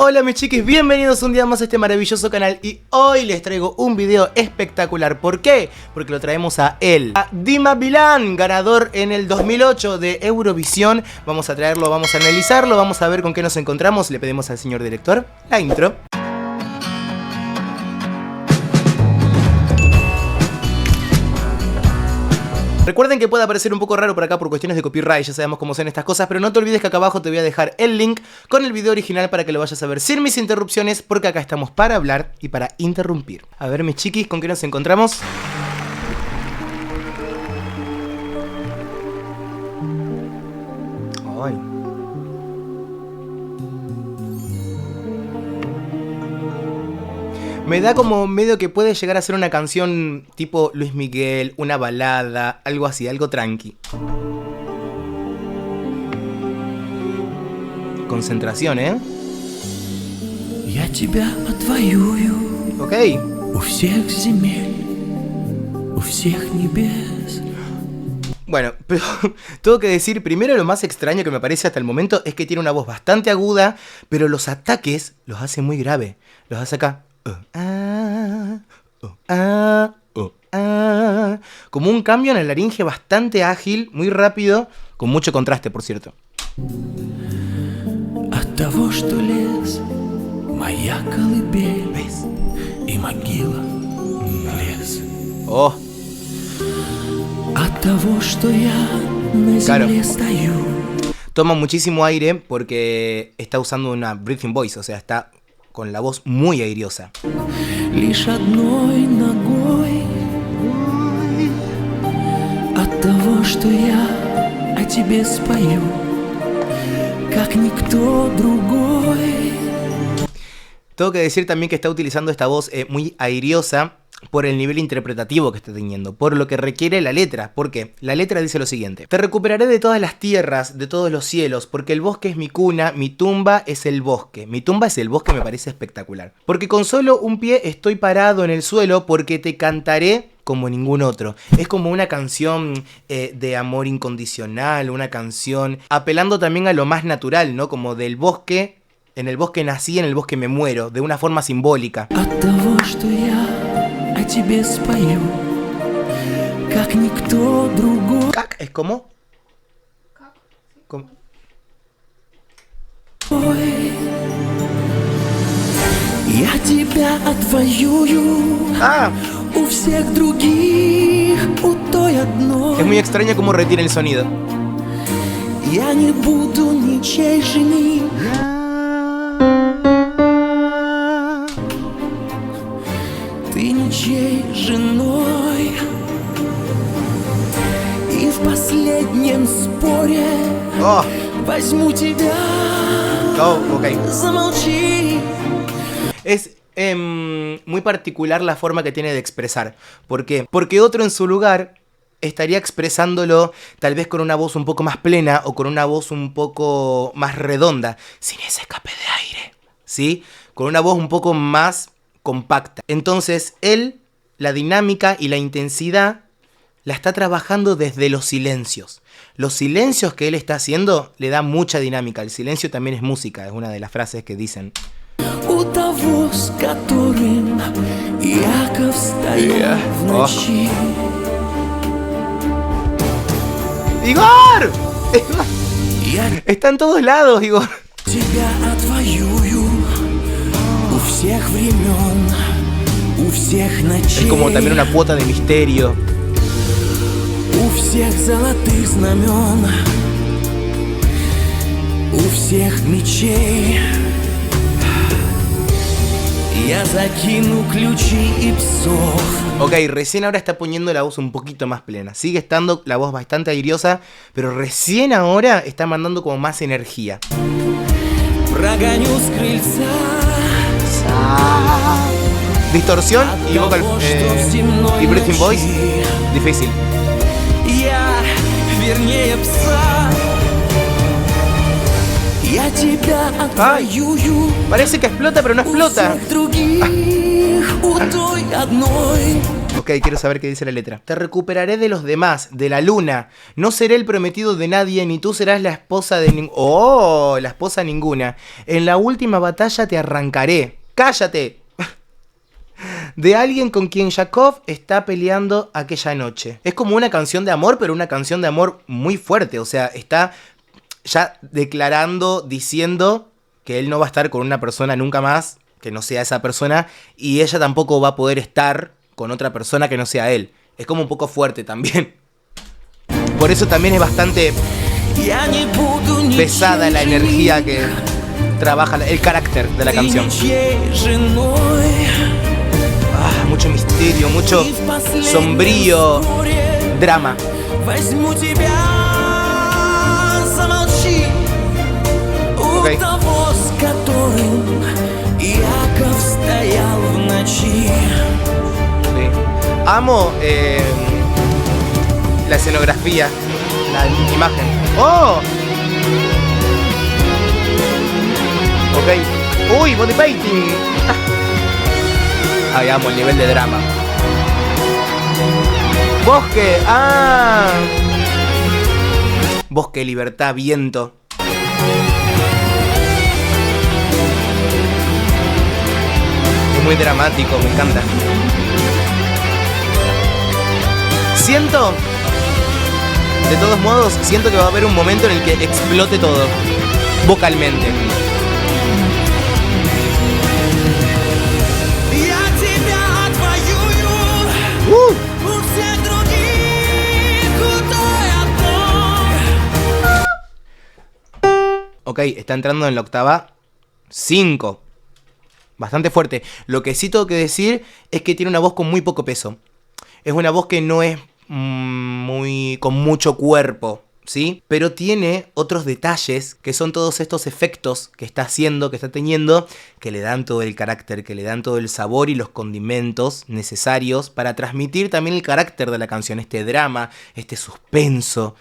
Hola mis chiquis, bienvenidos un día más a este maravilloso canal y hoy les traigo un video espectacular. ¿Por qué? Porque lo traemos a él, a Dima Bilan, ganador en el 2008 de Eurovisión. Vamos a traerlo, vamos a analizarlo, vamos a ver con qué nos encontramos. Le pedimos al señor director la intro. Recuerden que puede aparecer un poco raro por acá por cuestiones de copyright, ya sabemos cómo son estas cosas, pero no te olvides que acá abajo te voy a dejar el link con el video original para que lo vayas a ver sin mis interrupciones, porque acá estamos para hablar y para interrumpir. A ver mis chiquis, ¿con qué nos encontramos? Ay. Me da como medio que puede llegar a ser una canción tipo Luis Miguel, una balada, algo así, algo tranqui. Concentración, ¿eh? Я тебя отвоюю. Ok. У всех земель, у всех небес. Bueno, pero tengo que decir, primero lo más extraño que me parece hasta el momento es que tiene una voz bastante aguda, pero los ataques los hace muy grave. Los hace acá. Como un cambio en el laringe bastante ágil, muy rápido, con mucho contraste, por cierto. От того, что лес моя колыбель. ¿Ves? И могила лес. Oh, От того, что я на Claro. земле стою. toma muchísimo aire porque está usando una breathing voice, o sea, está con la voz muy airiosa. Лишь одной ногой. От того, что я о тебе спою, как никто другой. Tengo que decir también que está utilizando esta voz muy airiosa por el nivel interpretativo que está teniendo, por lo que requiere la letra. Porque la letra dice lo siguiente: te recuperaré de todas las tierras, de todos los cielos, porque el bosque es mi cuna, mi tumba es el bosque. Mi tumba es el bosque, me parece espectacular. Porque con solo un pie estoy parado en el suelo, porque te cantaré como ningún otro. Es como una canción de amor incondicional, una canción apelando también a lo más natural, ¿no? Como del bosque. En el bosque nací, en el bosque me muero, de una forma simbólica. От того, что я о тебе спою, как никто другой. ¿Cac? ¿Es como? Como- Я тебя отвоюю ¡Ah! у всех других, у той одной. Es muy extraño cómo retiene el sonido. Я не буду ничей жених. Ты ничей женой. И в последнем споре Oh, возьму тебя. oh, ok. Замолчи. Es muy particular la forma que tiene de expresar. ¿Por qué? Porque otro en su lugar estaría expresándolo tal vez con una voz un poco más plena o con una voz un poco más redonda, sin ese escape de aire, ¿sí? Con una voz un poco más compacta. Entonces él, la dinámica y la intensidad la está trabajando desde los silencios. Los silencios que él está haciendo le da mucha dinámica. El silencio también es música, es una de las frases que dicen. У того, с которым Яков стоял в ночи. ¡Igor! Я Está en todos lados, Igor. тебя отвоюю у всех времен, у всех ночей. Es como también una cuota de misterio. У всех золотых знамен, у всех мечей. Я закину ключи и псов. Ok, recién ahora está poniendo la voz un poquito más plena. Sigue estando la voz bastante airiosa, pero recién ahora está mandando como más energía. Прогоню с крыльца. Distorsión y vocal y breathing voice, difícil. Я, вернее, пса. Я тебя отвоюю. Parece que explota, pero no У explota. всех других, у той одной. Ok, Ok, quiero saber qué dice la letra. Te recuperaré de los demás, de la luna. No seré el prometido de nadie, ni tú serás la esposa de ninguna. ¡Oh! La esposa ninguna. En la última batalla te arrancaré. ¡Cállate! De alguien con quien Yakov está peleando aquella noche. Es como una canción de amor, pero una canción de amor muy fuerte. O sea, está ya declarando, diciendo que él no va a estar con una persona nunca más que no sea esa persona, y ella tampoco va a poder estar con otra persona que no sea él. Es como un poco fuerte también. Por eso también es bastante pesada la energía que trabaja, el carácter de la canción. Mucho misterio, mucho sombrío drama. Okay. Sí. Amo la escenografía, la imagen. ¡Oh! Ok. ¡Uy! Body painting. Ay, amo el nivel de drama. Bosque. ¡Ah! Bosque, libertad, viento. Muy dramático, me encanta. Siento, de todos modos, siento que va a haber un momento en el que explote todo, vocalmente. Ok, está entrando en la octava 5. Bastante fuerte. Lo que sí tengo que decir es que tiene una voz con muy poco peso. Es una voz que no es con mucho cuerpo, ¿sí? Pero tiene otros detalles que son todos estos efectos que está haciendo, que está teniendo, que le dan todo el carácter, que le dan todo el sabor y los condimentos necesarios para transmitir también el carácter de la canción, este drama, este suspenso,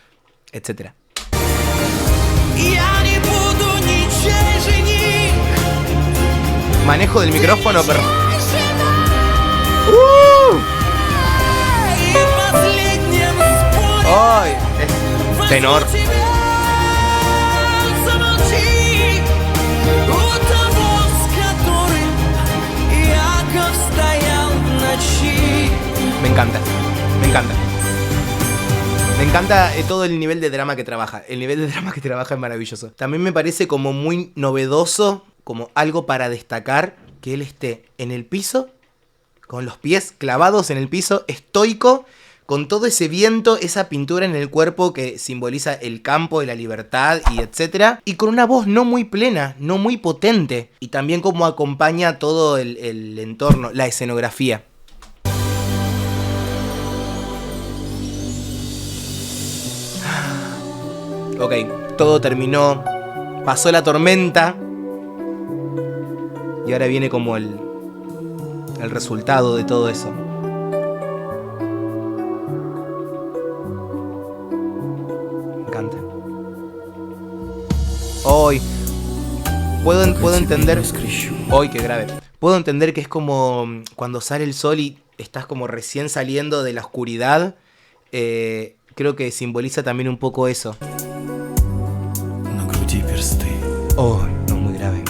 etc. Manejo del micrófono, pero... ¡Ay! Es tenor. Me encanta, me encanta. Me encanta todo el nivel de drama que trabaja. El nivel de drama que trabaja es maravilloso. También me parece como muy novedoso, como algo para destacar, que él esté en el piso, con los pies clavados en el piso, estoico, con todo ese viento, esa pintura en el cuerpo que simboliza el campo y la libertad y etcétera, y con una voz no muy plena, no muy potente, y también como acompaña todo el entorno, la escenografía. Ok, todo terminó, pasó la tormenta, y ahora viene como el resultado de todo eso. Me encanta. Hoy puedo entender. Hoy qué grave. Puedo entender que es como cuando sale el sol y estás como recién saliendo de la oscuridad. Creo que simboliza también un poco eso. Oh, no, muy grave.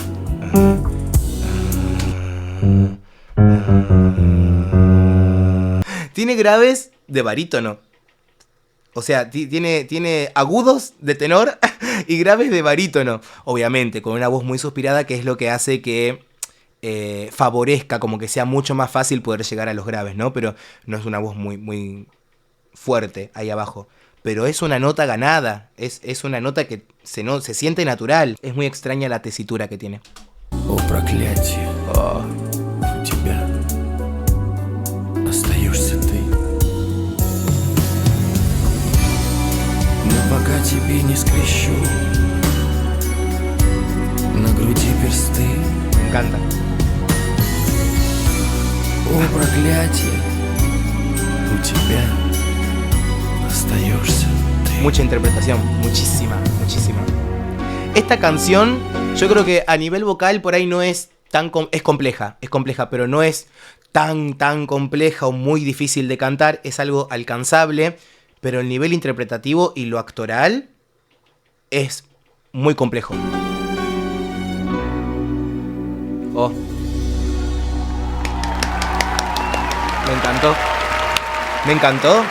Tiene graves de barítono. O sea, tiene agudos de tenor y graves de barítono. Obviamente, con una voz muy suspirada, que es lo que hace que favorezca, como que sea mucho más fácil poder llegar a los graves, ¿no? Pero no es una voz muy, muy fuerte ahí abajo. Pero es una nota ganada. Es una nota que se siente natural. Es muy extraña la tesitura que tiene. О, проклятие. Oh. У тебя остаешься ты. Но пока тебе не скрещу на груди персты. Me encanta. О, проклятие. У тебя остаешься ты. Mucha interpretación. Muchísima, muchísima. Esta canción, yo creo que a nivel vocal por ahí no es tan... es compleja, pero no es tan compleja o muy difícil de cantar, es algo alcanzable, pero el nivel interpretativo y lo actoral es muy complejo. Oh. Me encantó.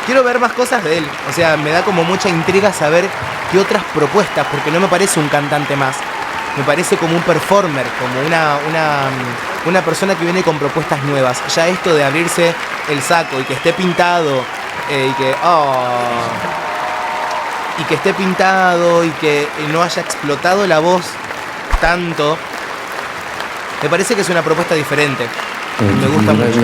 Quiero ver más cosas de él. O sea, me da como mucha intriga saber qué otras propuestas, porque no me parece un cantante más. Me parece como un performer, como una persona que viene con propuestas nuevas. Ya esto de abrirse el saco y que esté pintado, y que esté pintado y que no haya explotado la voz tanto, me parece que es una propuesta diferente. Me gusta mucho.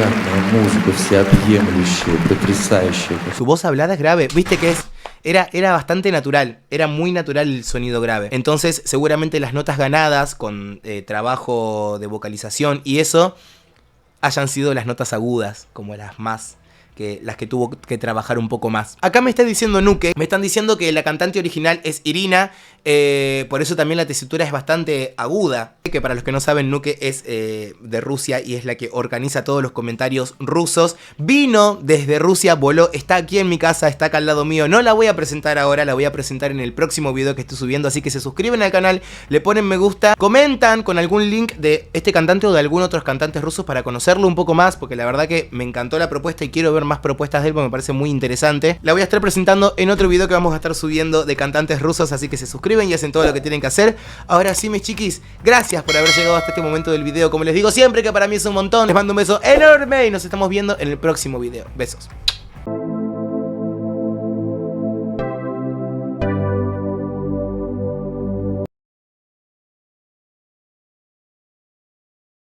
Su voz hablada es grave. Viste que era bastante natural. Era muy natural el sonido grave. Entonces seguramente las notas ganadas con trabajo de vocalización y eso hayan sido las notas agudas, como las que tuvo que trabajar un poco más. Acá me está diciendo Nuke, me están diciendo que la cantante original es Irina, por eso también la tesitura es bastante aguda. Que para los que no saben, Nuke es de Rusia y es la que organiza todos los comentarios rusos. Vino desde Rusia, voló, está aquí en mi casa, está acá al lado mío. No la voy a presentar ahora, la voy a presentar en el próximo video que estoy subiendo, así que se suscriben al canal, le ponen me gusta, comentan con algún link de este cantante o de algún otro cantante ruso para conocerlo un poco más, porque la verdad que me encantó la propuesta y quiero ver más propuestas de él porque me parece muy interesante. La voy a estar presentando en otro video que vamos a estar subiendo de cantantes rusos, así que se suscriben y hacen todo lo que tienen que hacer. Ahora sí, mis chiquis, gracias por haber llegado hasta este momento del video. Como les digo siempre, que para mí es un montón. Les mando un beso enorme y nos estamos viendo en el próximo video. Besos.